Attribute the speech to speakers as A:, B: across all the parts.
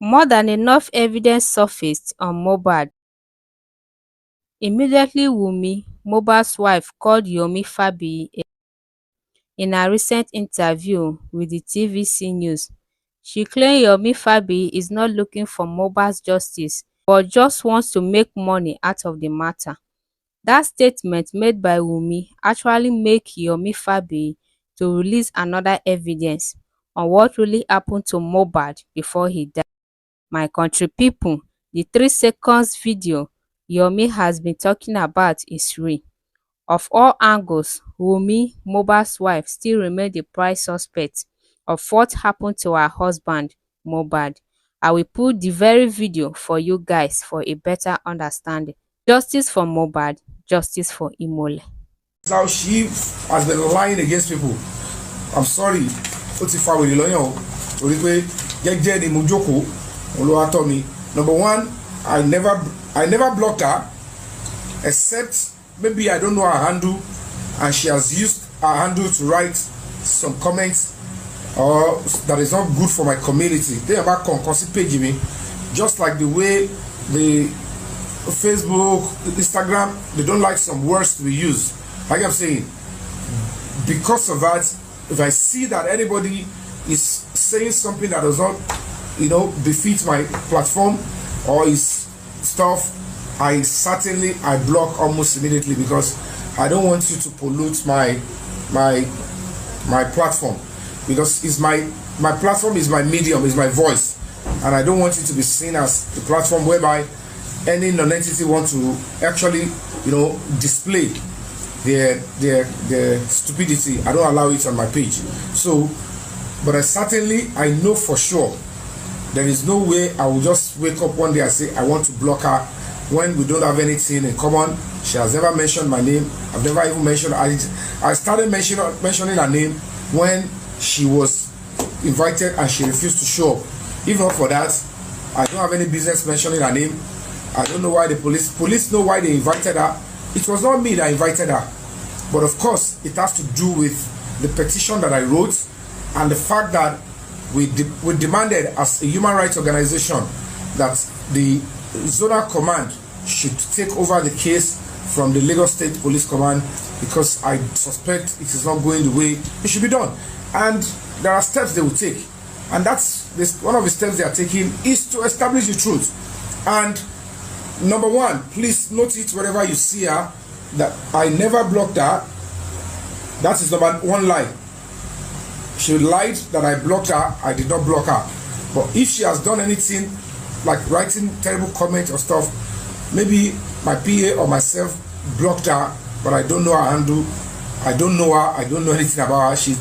A: More than enough evidence surfaced on Mohbad. Immediately Wunmi, Mohbad's wife, called Yomi Fabiyi in a recent interview with the TVC News. She claimed Yomi Fabiyi is not looking for Mohbad's justice but just wants to make money out of the matter. That statement made by Wunmi actually make Yomi Fabiyi to release another evidence on what really happened to Mohbad before he died. My country people, the 3 seconds video Yomi has been talking about is real. Of all angles, Wunmi, Mohbad's wife, still remains the prime suspect of what happened to her husband, Mohbad. I will put the very video for you guys for a better understanding. Justice for Mohbad, justice for Imole.
B: How she has been lying against people. I'm sorry. Ó ti fa wèrè lọ́yàn o. Torí pé jẹ́jẹ́ ni mo jókòó. Olúwa tọ́ mi. Number one, I never blocked her, except maybe I don't know her handle, and she has used her handle to write some comments or that is not good for my community. They about concourse page me, just like the way the Facebook, Instagram, they don't like some words to be used. Like I'm saying, because of that, if I see that anybody is saying something that does not, befit my platform or is stuff, I block almost immediately, because I don't want you to pollute my platform, because it's my platform is my medium, is my voice, and I don't want it to be seen as the platform whereby any non-entity want to actually display their stupidity. I don't allow it on my page. So, but I know for sure there is no way I will just wake up one day and say I want to block her when we don't have anything in common. She has never mentioned my name. I've never even mentioned. I started mentioning her name when she was invited and she refused to show up. If not for that, I don't have any business mentioning her name. I don't know why the police know why they invited her. It was not me that invited her, but of course it has to do with the petition that I wrote and the fact that we demanded as a human rights organization that the zonal command should take over the case from the Lagos State Police Command, because I suspect it is not going the way it should be done, and there are steps they will take, and one of the steps they are taking is to establish the truth. And number one, please note it wherever you see her, that I never blocked her. That is number one lie. She lied that I blocked her. I did not block her. But if she has done anything like writing terrible comments or stuff, maybe my PA or myself blocked her, but I don't know her handle. I don't know her. I don't know anything about her.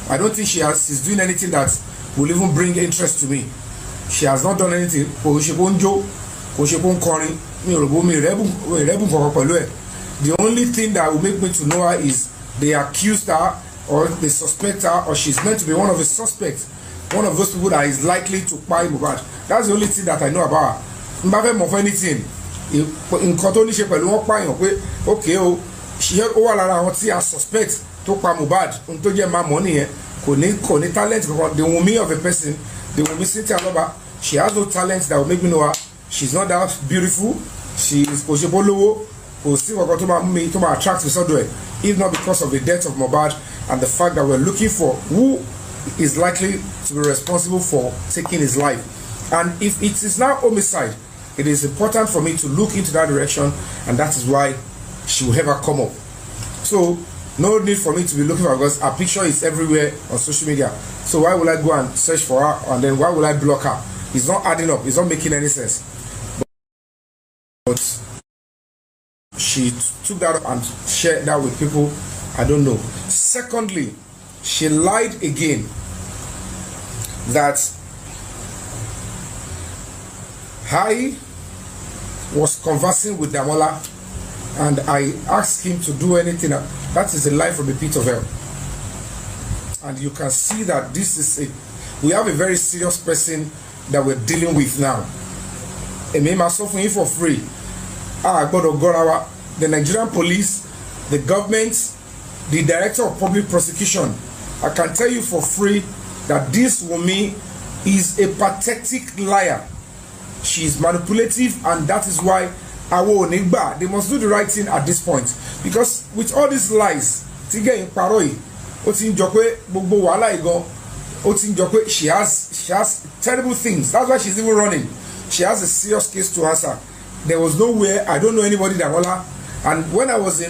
B: I don't think she's doing anything that will even bring interest to me. She has not done anything. The only thing that will make me to know her is they accused her or they suspect her, or she's meant to be one of the suspects, one of those people that is likely to buy Mohbad. That's the only thing that I know about her. Mbappe of anything. In Kotoni she pẹ̀lú wọn pààyàn pé okay o, she ó wà lára àwọn tí a suspect tó pa Mohbad, ohun tó jẹ́ máa mọ̀ nìyẹn, kò ní talent kankan. The Wunmi of a person, the Wunmi Cynthia Aloba, she has no talent that will make me know her. She's not that beautiful. She is Oshebolowo. Kò sí kankan tó máa attract me sọ́dọ̀ ẹ̀, if not because of the death of Mohbad and the fact that we're looking for who is likely to be responsible for taking his life. And if it is now homicide, it is important for me to look into that direction, and that is why she will ever come up. So no need for me to be looking for her, because her picture is everywhere on social media. So why will I go and search for her, and then why will I block her? It's not adding up. It's not making any sense. But she took that up and shared that with people. I don't know. Secondly, she lied again that I was conversing with Damola and I asked him to do anything. That is a lie from the pit of hell. And you can see that we have a very serious person that we're dealing with now. And me myself for free. The Nigerian police, the government, the director of public prosecution, I can tell you for free that this Wunmi is a pathetic liar. She is manipulative, and that is why they must do the right thing at this point. Because with all these lies, she has terrible things. That's why she's even running. She has a serious case to answer. There was nowhere, I don't know anybody that will her. And when I was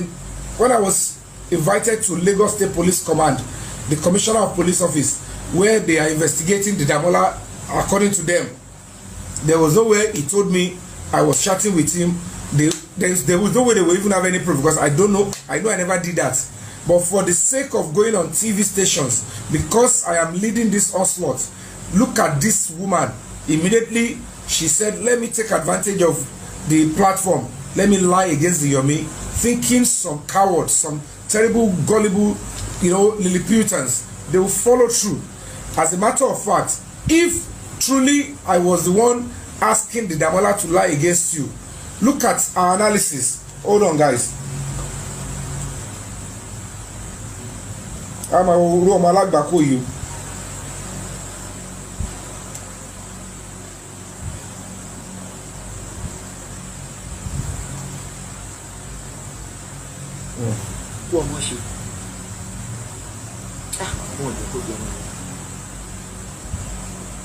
B: invited to Lagos State Police Command, the Commissioner of Police Office, where they are investigating the Damola, according to them, there was no way he told me. I was chatting with him. There was no way they will even have any proof, because I know I never did that. But for the sake of going on TV stations, because I am leading this onslaught, look at this woman. Immediately she said, let me take advantage of the platform, let me lie against the Yomi, thinking some cowards, some terrible, gullible, Lilliputans, they will follow through. As a matter of fact, if truly I was the one asking the Damola to lie against you, look at our analysis. Hold on, guys. I'm a you.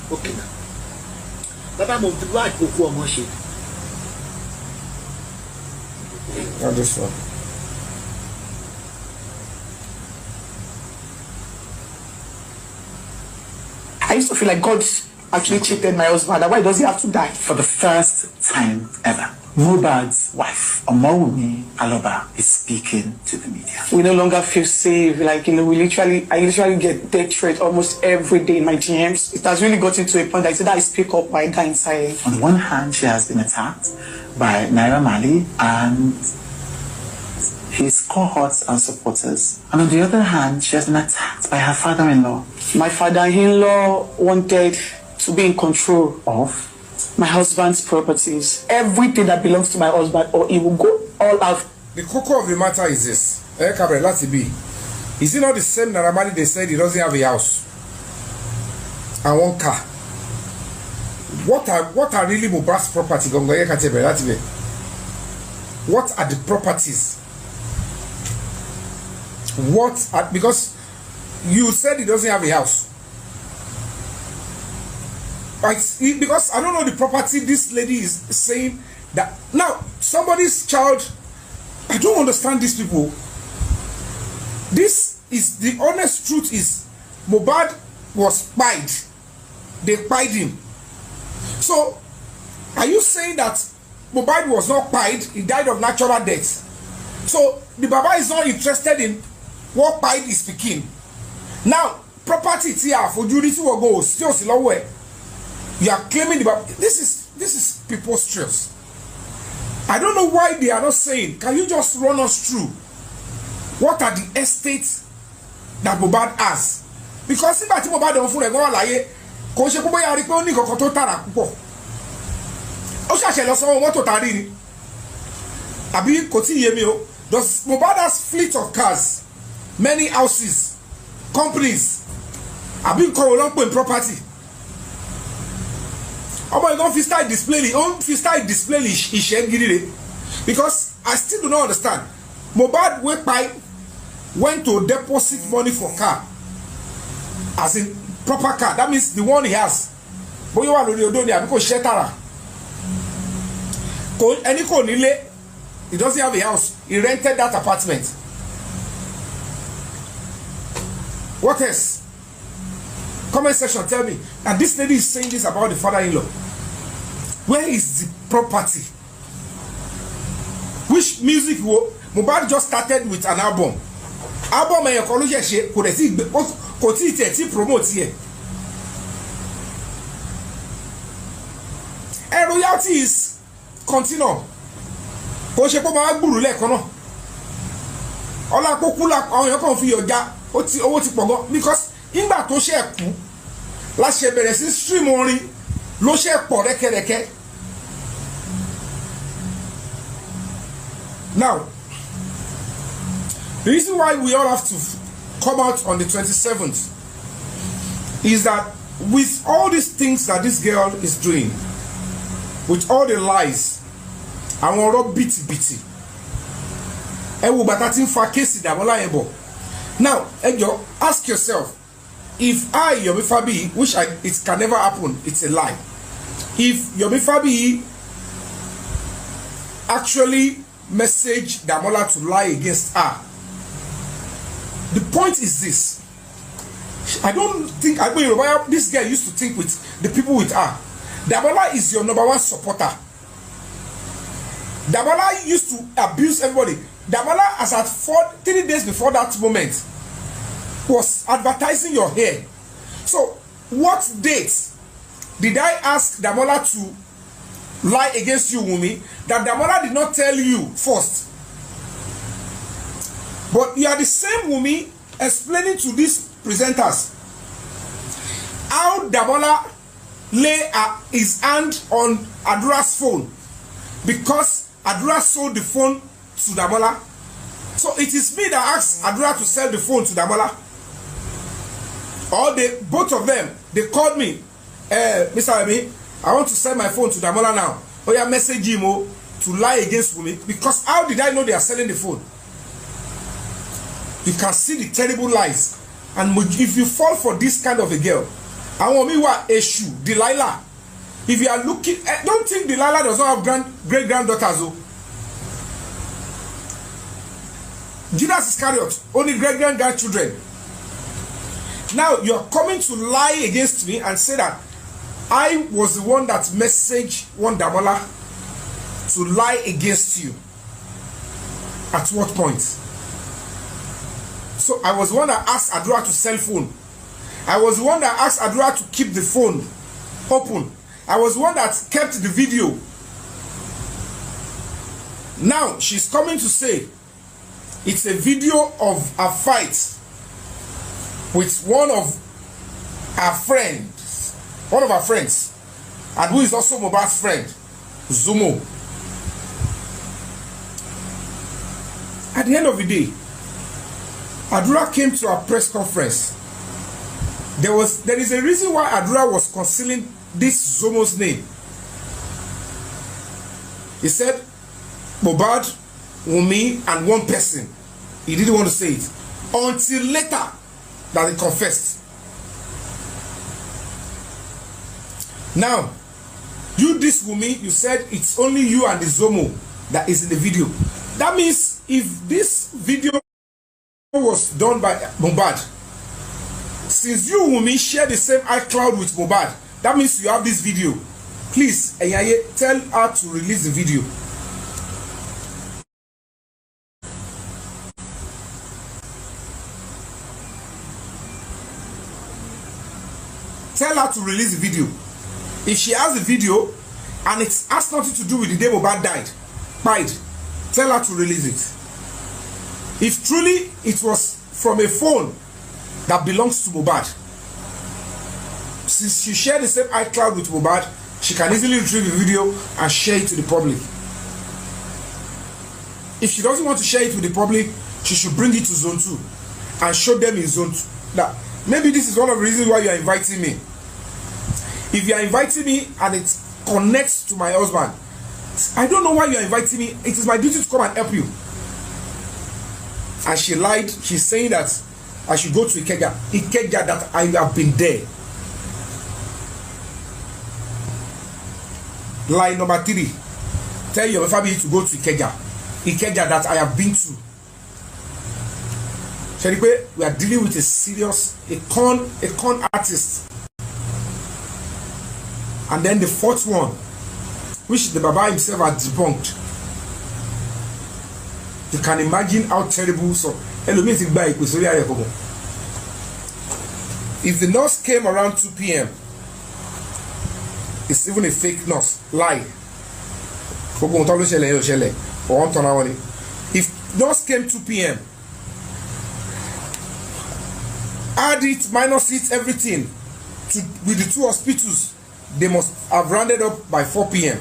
C: Okay. Baba mo ti wa ko ku omo se.
B: Not this one.
D: I used to feel like God actually cheated my husband. Why does he have to die?
E: For the first time ever, Mohbad's wife, Wunmwo Mohbad, is speaking to the media.
D: We no longer feel safe. Like, I literally get death threats almost every day in my DMs. It has really gotten to a point that I said I speak up or I die inside.
E: On the one hand, she has been attacked by Naira Marley and his cohorts and supporters. And on the other hand, she has been attacked by her father-in-law.
D: My father-in-law wanted to be in control
E: of
D: my husband's properties. Everything that belongs to my husband, or he will go all out.
B: The cocoa of the matter is this. Is it not the same Naira Marley they said he doesn't have a house and one car? What are really Mohbad's property? What are the properties? Because you said he doesn't have a house. Because I don't know the property this lady is saying that now somebody's child. I don't understand these people. This is the honest truth. Is Mohbad was spied. They spied him. So are you saying that Mohbad was not spied? He died of natural death. So the Baba is not interested in what spied is speaking. Now property here for Judith will go still nowhere. You are claiming the Baba. This is preposterous. I don't know why they are not saying, can you just run us through what are the estates that Mohbad has? Because if I think Mohbad don't fún ẹ̀gbọ́n àlàyé kò ṣe pé bóyá rí pé ó ní nǹkan tó tààrà púpọ̀. Ó ṣàṣẹ lọ sanwó mọ́tò tàrí ni. Àbí kò tí ì yé mi o. Does Mohbad has fleet of cars, many houses, companies? Àbí nǹkan wo ló ń pè ní property? Ọmọ ìgbọ́n fi style display ìṣẹ́ gidi rẹ̀. Because I still do not understand. Mohbad went to deposit money for car, as in proper car. That means the one he has. Bóyá wà lórí odò ni àbí kò ṣiṣẹ́ tààrà. Ẹni kò nílé. He doesn't have a house. He rented that apartment. What else? Comment section, tell me. And this lady is saying this about the father-in-law. Where is the property? Which music Mohbad just started with an album. Album kò tí tẹ̀ tí promote here. And royalty is continuum. Kò ṣe pé máa gbùrù lẹ́ẹ̀kan náà. Ọlá kókú la àwọn èèyàn kan fi ọjà owó ti pọ̀ gan because nígbà tó ṣe kú la ṣe bẹ̀rẹ̀ sí stream orin ló ṣe pọ̀ rẹ́kẹrẹ́kẹ́. Now, the reason why we all have to come out on the 27th is that with all these things that this girl is doing, with all the lies, àwọn ọ̀rọ̀ bìtìbìtì, ẹ wo bàtà tí ń fa kéèsì Dàmọ́lá yẹn bọ̀. Now, Ejo, ask yourself, if I, Yomi Fabiyi, which it can never happen, it's a lie. If Yomi Fabiyi actually messaged Damola to lie against her, the point is this. I mean, this girl used to think with the people with her. Damola is your number one supporter. Damola used to abuse everybody. Damola, as at 3 days before that moment, was advertising your hair. So, what date did I ask Damola to lie against you, Wunmi, that Damola did not tell you first? But you are the same Wunmi explaining to these presenters how Damola lay his hand on Adura's phone because Adura sold the phone to Damola. So it is me that asked Adura to sell the phone to Damola. Or both of them, they called me, Mr. Abi, I want to sell my phone to Damola now. Oh yeah, message him to lie against Wunmi, because how did I know they are selling the phone? You can see the terrible lies. And if you fall for this kind of a girl, I want me what issue, Delilah. If you are looking, don't think Delilah does not have great-granddaughters. Judas Iscariot, only great-grandchildren. Now you're coming to lie against me and say that I was the one that messaged one Damola to lie against you. At what point? So I was the one that asked Adura to sell phone. I was the one that asked Adura to keep the phone open. I was the one that kept the video. Now she's coming to say it's a video of a fight with one of her friends, and who is also Mohbad's friend, Zumo. At the end of the day, Adura came to a press conference. There is a reason why Adura was concealing this Zumo's name. He said Mohbad, Wunmi, and one person. He didn't want to say it until later that he confessed. Now, you, this Wunmi, you said it's only you and the Zomo that is in the video. That means if this video was done by Mohbad, since you, Wunmi, share the same iCloud with Mohbad, that means you have this video. Please, Eyaye, tell her to release the video. Tell her to release the video. If she has the video and it has nothing to do with the day Mohbad died, tell her to release it. If truly it was from a phone that belongs to Mohbad, since she shared the same iCloud with Mohbad, she can easily retrieve the video and share it to the public. If she doesn't want to share it with the public, she should bring it to Zone 2 and show them in Zone 2. Now, maybe this is one of the reasons why you are inviting me. If you are inviting me and it connects to my husband, I don't know why you are inviting me. It is my duty to come and help you. And she lied. She's saying that I should go to Ikeja. Ikeja, that I have been there. Lie number 3. Tell your family to go to Ikeja. Ikeja, that I have been to. Sheripe, we are dealing with a con artist. And then the fourth one, which the Baba himself had debunked. You can imagine how terrible. So, if the nurse came around 2 p.m., it's even a fake nurse. Lie. If nurse came 2 p.m., add it, minus it, everything, with the 2 hospitals, they must have rounded up by 4 p.m.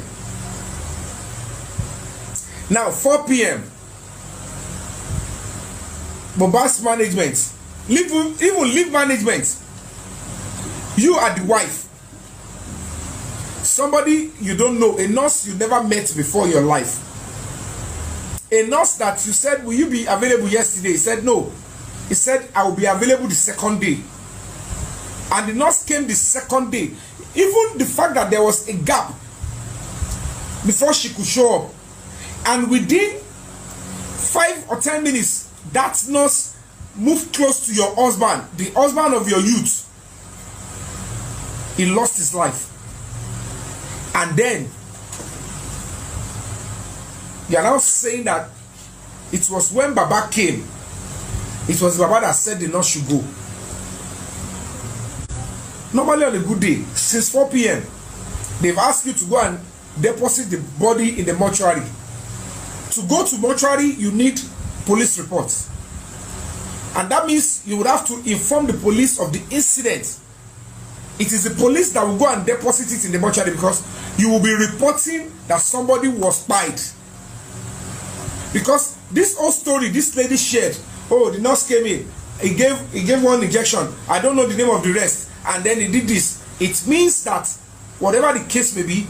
B: Now, 4 p.m., Mohbad's management, even leave management, You are the wife. Somebody you don't know, a nurse you never met before in your life. A nurse that you said, will you be available yesterday? He said no. He said, I will be available the second day. And the nurse came the second day. Even the fact that there was a gap before she could show up. And within 5 or 10 minutes, that nurse moved close to your husband, the husband of your youth. He lost his life. And then, you are now saying that it was when Baba came, it was Baba that said the nurse should go. Normally on a good day, since 4 p.m., they've asked you to go and deposit the body in the mortuary. To go to mortuary, you need police reports. And that means you would have to inform the police of the incident. It is the police that will go and deposit it in the mortuary because you will be reporting that somebody was spied. Because this whole story, this lady shared, oh, the nurse came in, he gave one injection, I don't know the name of the rest, and then he did this. It means that whatever the case may be,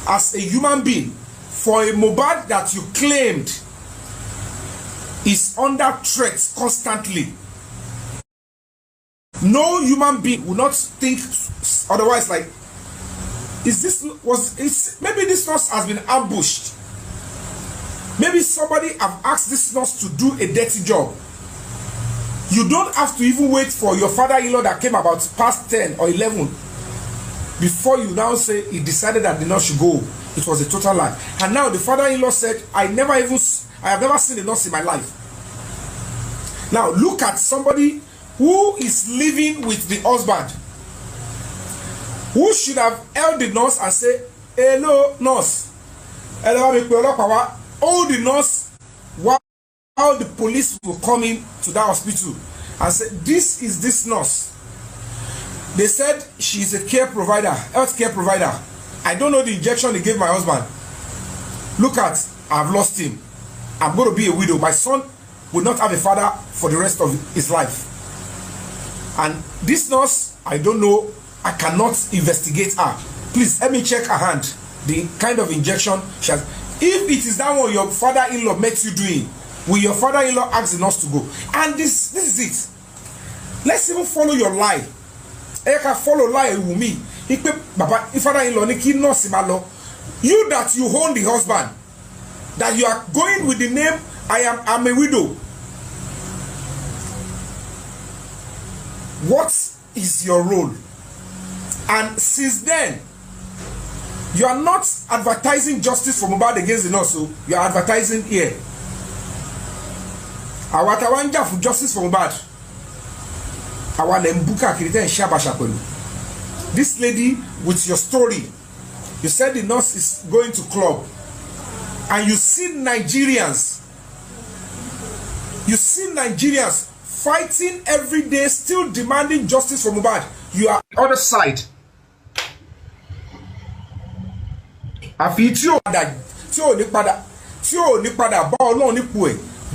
B: as a human being, for a Mohbad that you claimed is under threat constantly, no human being will not think otherwise. Like, maybe this nurse has been ambushed. Maybe somebody have asked this nurse to do a dirty job. You don't have to even wait for your father-in-law that came about past 10 or 11 before you now say he decided that the nurse should go. It was a total lie. And now the father-in-law said, I have never seen a nurse in my life. Now look at somebody who is living with the husband, who should have held the nurse and say, hello, nurse. Hold the nurse while the police will come in to that hospital and say, this is this nurse. They said she is a care provider, health care provider. I don't know the injection they gave my husband. Look at, I've lost him. I'm going to be a widow. My son will not have a father for the rest of his life. And this nurse, I don't know, I cannot investigate her. Please help me check her hand, the kind of injection she has. If it is that one your father-in-law met you doing, will your father-in-law ask the nurse to go? And this is it. Let's even follow your lie. I can follow lie with me. If father-in-law nurse, you that you own the husband, that you are going with the name I'm a widow. What is your role? And since then, you are not advertising justice for Mohbad against the nurse, so you are advertising here. Awatawanja for justice for Mohbad. Awalembuka kirite shabashapelu. This lady with your story, you said the nurse is going to club, and you see Nigerians fighting every day, still demanding justice for Mohbad. You are on the other side.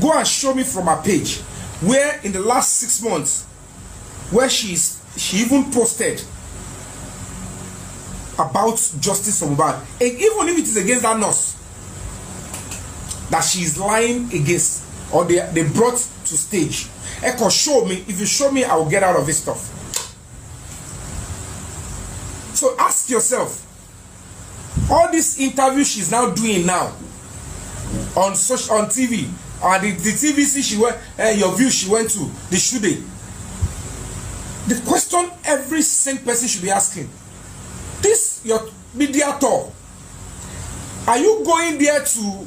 B: Go and show me from her page where in the last 6 months where she even posted about justice for Mohbad, and even if it is against that nurse that she is lying against, or they brought to stage. Echo, show me. If you show me, I will get out of this stuff. So ask yourself, all this interview she's now doing now on TV, the TVC she went, your view she went to, the shooting. The question every sane person should be asking: this your media tour, are you going there to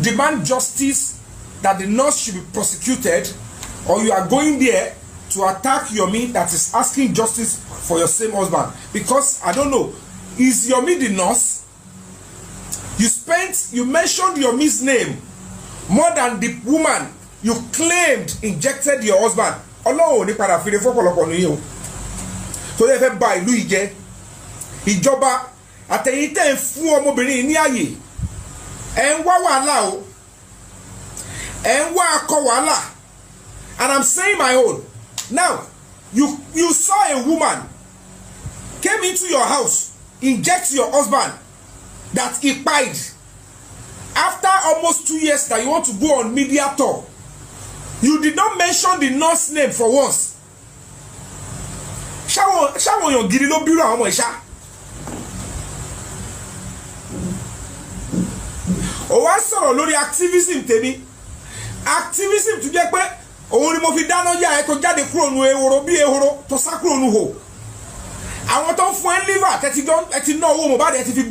B: demand justice, that the nurse should be prosecuted, or you are going there to attack Yomi that is asking justice for your same husband? Because I don't know, is Yomi the nurse? You mentioned Yomi's name more than the woman you claimed injected your husband. Ọlọ́run ní padà fi lè fọ́pọ̀lọpọ̀ ní yín o. Tó lè fẹ́ ba ìlú ìjẹ́. Ìjọba àtẹ̀yìn tẹ́ ń fún ọmọbìnrin ní àyè. Ẹ ń wá wàhálà o. Ẹ ń wá akọ wàhálà. And I'm saying my own. Now, You saw a woman came into your house, inject your husband, that he died. After almost 2 years that you want to go on media tour, you did not mention the nurse name for once. Ṣáwọn èèyàn gidi ló bírò àwọn ọmọ ìṣá. Ó wá sọ̀rọ̀ lórí activism tèmi. Activism tó jẹ́ pé òun ni mo fi dáná yá ẹ tó jáde kúrò nu ehoro bí ehoro tó sá kúrò nu hò. Àwọn tó ń fún ẹ liver ẹ ti ná owó Mohbad ẹ ti fi